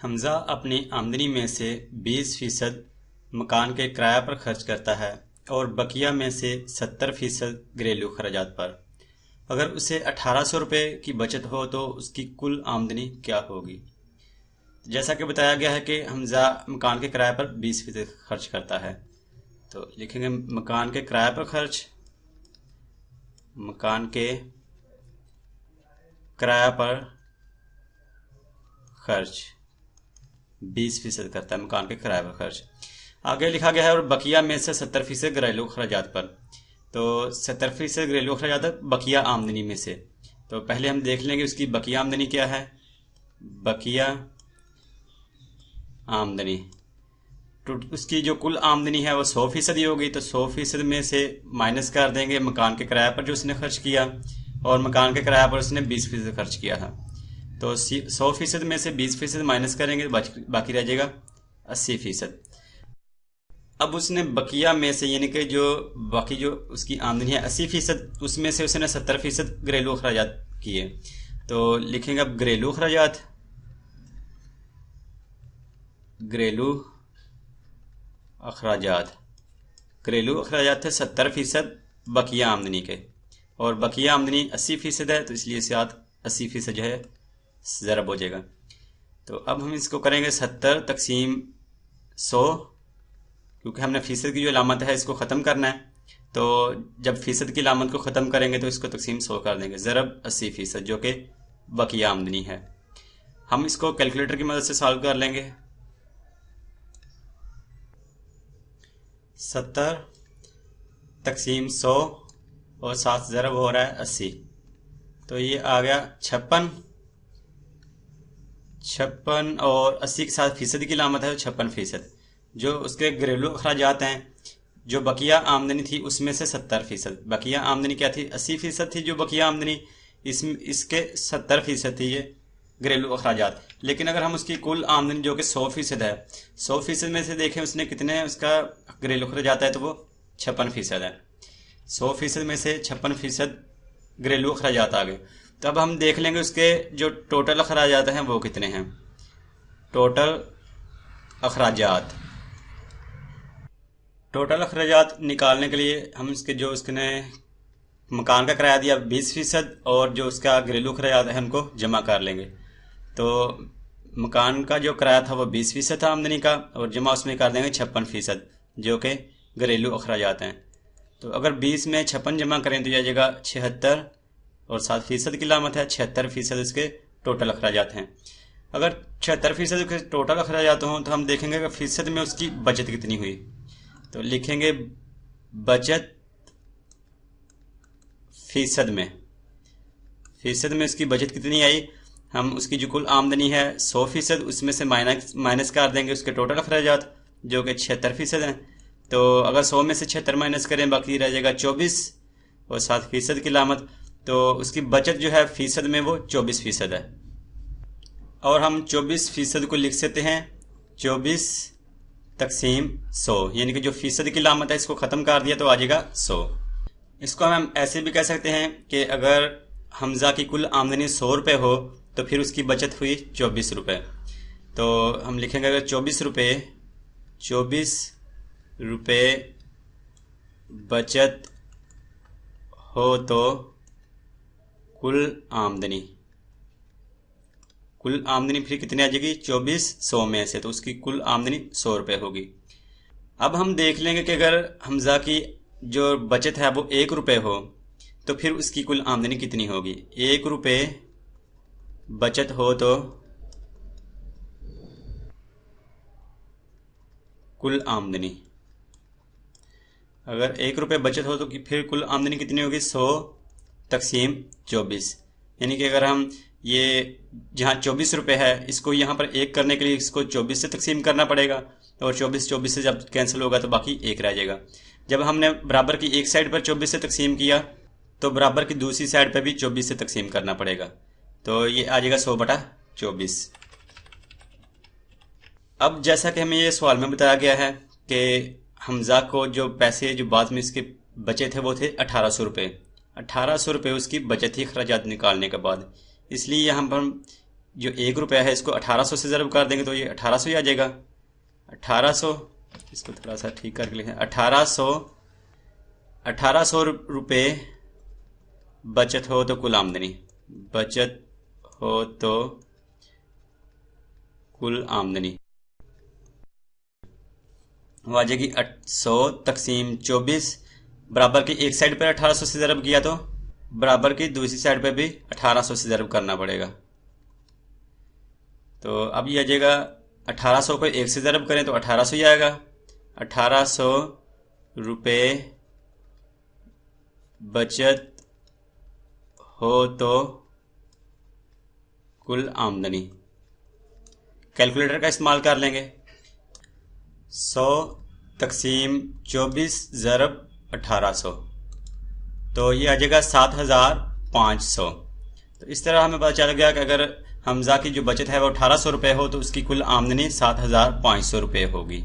हमजा अपनी आमदनी में से 20% मकान के किराया पर खर्च करता है और बकिया में से 70% घरेलू खर्चात पर। अगर उसे 1800 रुपये की बचत हो तो उसकी कुल आमदनी क्या होगी। जैसा कि बताया गया है कि हमजा मकान के किराए पर 20% खर्च करता है, तो लिखेंगे मकान के किराए पर खर्च, मकान के किराया पर खर्च 20% करता है मकान के किराए पर खर्च। आगे लिखा गया है और बकिया में से 70% घरेलू खर्चात पर। तो 70% घरेलू खर्चात बकिया आमदनी में से। तो पहले हम देख लेंगे उसकी बकिया आमदनी क्या है। बकिया आमदनी तो उसकी जो कुल आमदनी है वो 100% होगी। तो 100% में से माइनस कर देंगे मकान के किराए पर जो उसने खर्च किया, और मकान के किराए पर उसने 20% खर्च किया था। तो 100% में से 20% माइनस करेंगे, बाकी रह जाएगा 80%। अब उसने बकिया में से यानी कि जो बाकी जो उसकी आमदनी है 80%, उसमें से उसने 70% घरेलू अखराजात किए। तो लिखेंगे अब घरेलू अखराजात, घरेलू अखराजात, घरेलू अखराजात थे 70% बकिया आमदनी के, और बकिया आमदनी 80% है, तो इसलिए साथ 80% जो है ज़रब हो जाएगा। तो अब हम इसको करेंगे 70 तकसीम 100, क्योंकि हमने फीसद की जो अलामत है इसको ख़त्म करना है। तो जब फीसद की अलामत को ख़त्म करेंगे तो इसको तकसीम 100 कर देंगे, ज़रब 80% जो कि बकिया आमदनी है। हम इसको कैलकुलेटर की मदद से सॉल्व कर लेंगे। 70 तकसीम 100 और साथ ज़रब हो रहा है 80, तो ये आ गया 56 और 80 के साथ फीसद की अलामत है 56%। जो उसके घरेलू अखराजात हैं, जो बकिया आमदनी थी उसमें से 70%, बकिया आमदनी क्या थी 80% थी जो बकिया आमदनी, इसके 70% थी ये घरेलू अखराजात। लेकिन अगर हम उसकी कुल आमदनी जो कि 100% है, 100% में से देखें उसने कितने उसका घरेलू अखराजात है, तो वो 56% है। 100% में से 56% घरेलू अखराजात आ गए। तो अब हम देख लेंगे उसके जो टोटल अखराजात हैं वो कितने हैं। टोटल अखराजात, टोटल अखराजात निकालने के लिए हम इसके जो उसने मकान का किराया दिया 20% और जो उसका घरेलू अखराजात है उनको जमा कर लेंगे। तो मकान का जो किराया था वो 20% था आमदनी का, और जमा उसमें कर देंगे 56% जो कि घरेलू अखराजात हैं। तो अगर 20 में 56 जमा करें तो यह जाएगा 76, और 7% की लामत है, 76% इसके टोटल अखराजात हैं। अगर 76% के टोटल अखराजात हों तो हम देखेंगे कि फीसद में उसकी बचत कितनी हुई। तो लिखेंगे बचत फीसद में, फीसद में उसकी बचत कितनी आई। हम उसकी जो कुल आमदनी है 100%, उसमें से माइनस कर देंगे उसके टोटल अखराजात जो कि 76% हैं। तो अगर 100 में से 76 माइनस करें बाकी रह जाएगा 24 और 7% की लामत। तो उसकी बचत जो है फीसद में वो 24% है, और हम 24% को लिख सकते हैं 24 तकसीम 100, यानी कि जो फीसद की लामत है इसको ख़त्म कर दिया तो आ जाएगा 100। इसको हम ऐसे भी कह सकते हैं कि अगर हमजा की कुल आमदनी 100 रुपये हो तो फिर उसकी बचत हुई 24 रुपये। तो हम लिखेंगे अगर 24 रुपये बचत हो तो कुल आमदनी फिर कितनी आ जाएगी 24 100 में से, तो उसकी कुल आमदनी 100 रुपये होगी। अब हम देख लेंगे कि अगर हमजा की जो बचत है वो 1 रुपये हो तो फिर उसकी कुल आमदनी कितनी होगी। 1 रुपये बचत हो तो कुल आमदनी, अगर 1 रुपये बचत हो तो फिर कुल आमदनी कितनी होगी 100 तकसीम 24, यानी कि अगर हम ये जहाँ 24 रुपये है इसको यहाँ पर 1 करने के लिए इसको 24 से तकसीम करना पड़ेगा, और 24 से जब कैंसिल होगा तो बाकी 1 रह जाएगा। जब हमने बराबर की एक साइड पर 24 से तकसीम किया तो बराबर की दूसरी साइड पर भी 24 से तकसीम करना पड़ेगा, तो ये आ जाएगा 100/24। अब जैसा कि हमें ये सवाल में बताया गया है कि हमजा को जो पैसे जो बाद में इसके बचे थे वो थे 1800 रुपये। 1800 रुपये उसकी बचत थी अखराजात निकालने के बाद, इसलिए यहाँ पर हम जो 1 रुपया है इसको 1800 से ज़रब कर देंगे तो ये 1800 ही आ जाएगा। 1800, इसको थोड़ा सा ठीक करके लिखें, 1800 रुपये बचत हो तो कुल आमदनी, बचत हो तो कुल आमदनी वो आ जाएगी 100 तकसीम 24, बराबर की एक साइड पर 1800 से ज़रब किया तो बराबर की दूसरी साइड पर भी 1800 से ज़रब करना पड़ेगा। तो अब ये आ जाएगा 1800 को एक से ज़रब करें तो 1800 ही आएगा। 1800 रुपये बचत हो तो कुल आमदनी। कैलकुलेटर का इस्तेमाल कर लेंगे। 100 तकसीम 24 ज़रब 1800 तो ये आ जाएगा 7500। तो इस तरह हमें पता चल गया कि अगर हमजा की जो बचत है वो 1800 रुपये हो तो उसकी कुल आमदनी 7500 रुपये होगी।